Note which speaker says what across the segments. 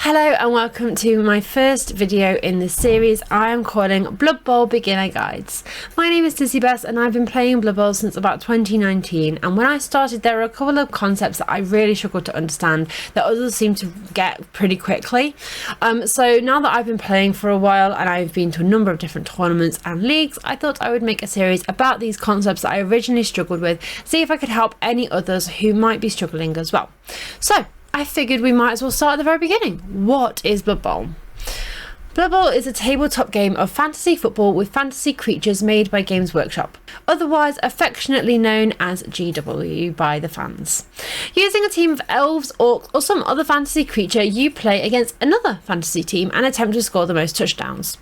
Speaker 1: Hello and welcome to my first video in this series I am calling Blood Bowl Beginner Guides. My name is Dizzy Bess and I've been playing Blood Bowl since about 2019, and when I started there were a couple of concepts that I really struggled to understand that others seem to get pretty quickly. So now that I've been playing for a while and I've been to a number of different tournaments and leagues, I thought I would make a series about these concepts that I originally struggled with, see if I could help any others who might be struggling as well. So I figured we might as well start at the very beginning. What is Blood Bowl? Blood Bowl is a tabletop game of fantasy football with fantasy creatures made by Games Workshop, otherwise affectionately known as GW by the fans. Using a team of elves, orcs or some other fantasy creature, you play against another fantasy team and attempt to score the most touchdowns.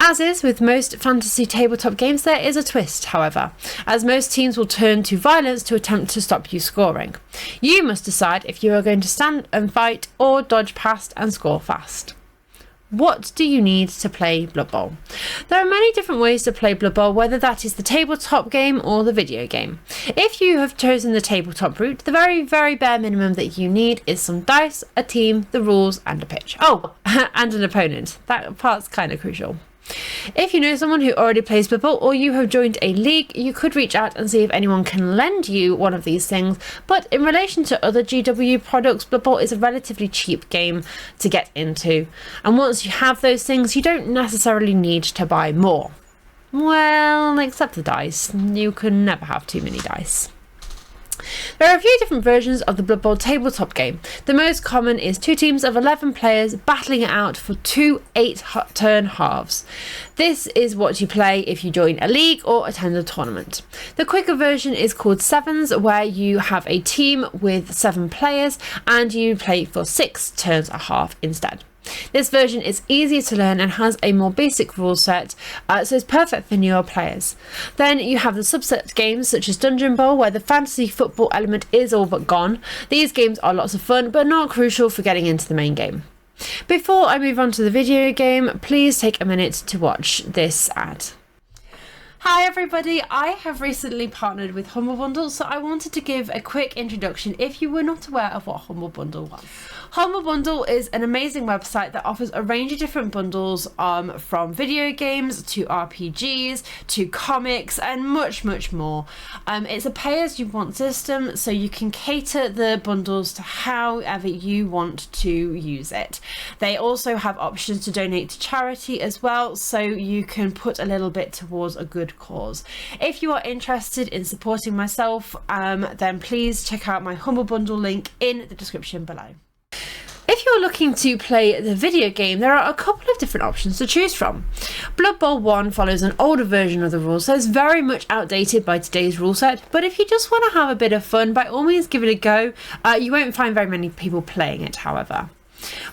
Speaker 1: As is with most fantasy tabletop games, there is a twist, however, as most teams will turn to violence to attempt to stop you scoring. You must decide if you are going to stand and fight or dodge past and score fast. What do you need to play Blood Bowl? There are many different ways to play Blood Bowl, whether that is the tabletop game or the video game. If you have chosen the tabletop route, the very bare minimum that you need is some dice, a team, the rules and a pitch. Oh, and an opponent. That part's kind of crucial. If you know someone who already plays Blood Bowl or you have joined a league, you could reach out and see if anyone can lend you one of these things, but in relation to other GW products, Blood Bowl is a relatively cheap game to get into, and once you have those things you don't necessarily need to buy more. Well, except the dice. You can never have too many dice. There are a few different versions of the Blood Bowl tabletop game. The most common is 2 teams of 11 players battling it out for 2 8-turn halves. This is what you play if you join a league or attend a tournament. The quicker version is called Sevens, where you have a team with 7 players and you play for 6 turns a half instead. This version is easier to learn and has a more basic rule set, so it's perfect for newer players. Then you have the subset games such as Dungeon Bowl, where the fantasy football element is all but gone. These games are lots of fun but not crucial for getting into the main game. Before I move on to the video game, please take a minute to watch this ad. Hi everybody, I have recently partnered with Humble Bundle, so I wanted to give a quick introduction if you were not aware of what Humble Bundle was. Humble Bundle is an amazing website that offers a range of different bundles from video games to RPGs to comics and much more. It's a pay as you want system, so you can cater the bundles to however you want to use it. They also have options to donate to charity as well, so you can put a little bit towards a good cause. If you are interested in supporting myself, then please check out my Humble Bundle link in the description below. If you're looking to play the video game, there are a couple of different options to choose from. Blood Bowl 1 follows an older version of the rules, so it's very much outdated by today's rule set, but if you just want to have a bit of fun, by all means give it a go. You won't find very many people playing it, however.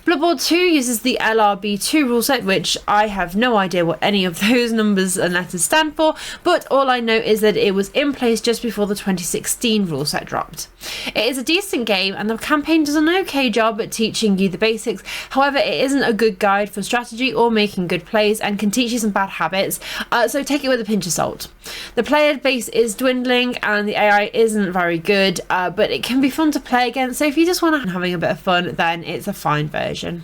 Speaker 1: Blood Bowl 2 uses the LRB2 rule set, which I have no idea what any of those numbers and letters stand for, but all I know is that it was in place just before the 2016 rule set dropped. It is a decent game and the campaign does an okay job at teaching you the basics, however it isn't a good guide for strategy or making good plays and can teach you some bad habits, so take it with a pinch of salt. The player base is dwindling and the AI isn't very good, but it can be fun to play against, so if you just want to having a bit of fun, then it's a fine version.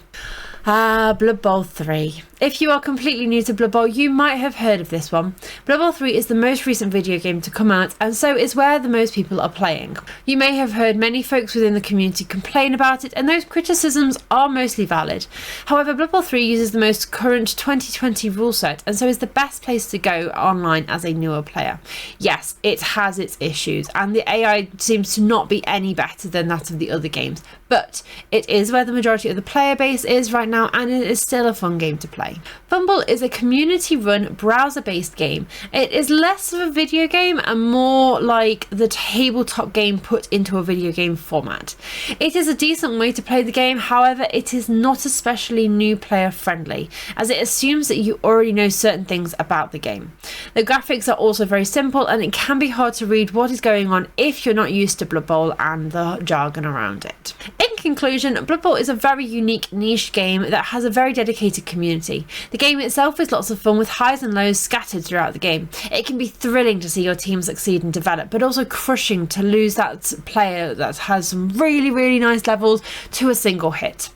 Speaker 1: Blood Bowl 3. If you are completely new to Blood Bowl, you might have heard of this one. Blood Bowl 3 is the most recent video game to come out, and so is where the most people are playing. You may have heard many folks within the community complain about it, and those criticisms are mostly valid. However, Blood Bowl 3 uses the most current 2020 rule set, and so is the best place to go online as a newer player. Yes, it has its issues, and the AI seems to not be any better than that of the other games, but it is where the majority of the player base is right now, and it is still a fun game to play. Fumble is a community-run, browser-based game. It is less of a video game and more like the tabletop game put into a video game format. It is a decent way to play the game, however it is not especially new player friendly, as it assumes that you already know certain things about the game. The graphics are also very simple and it can be hard to read what is going on if you're not used to Blood Bowl and the jargon around it. In conclusion, Blood Bowl is a very unique niche game that has a very dedicated community. The game itself is lots of fun with highs and lows scattered throughout the game. It can be thrilling to see your team succeed and develop, but also crushing to lose that player that has some really nice levels to a single hit.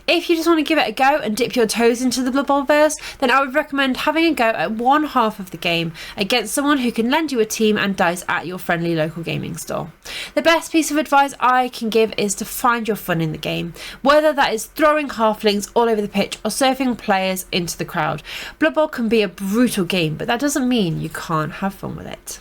Speaker 1: If you just want to give it a go and dip your toes into the Blood Bowl verse, then I would recommend having a go at one half of the game against someone who can lend you a team and dice at your friendly local gaming store. The best piece of advice I can give is to find your fun in the game, whether that is throwing halflings all over the pitch or surfing players into the crowd. Blood Bowl can be a brutal game, but that doesn't mean you can't have fun with it.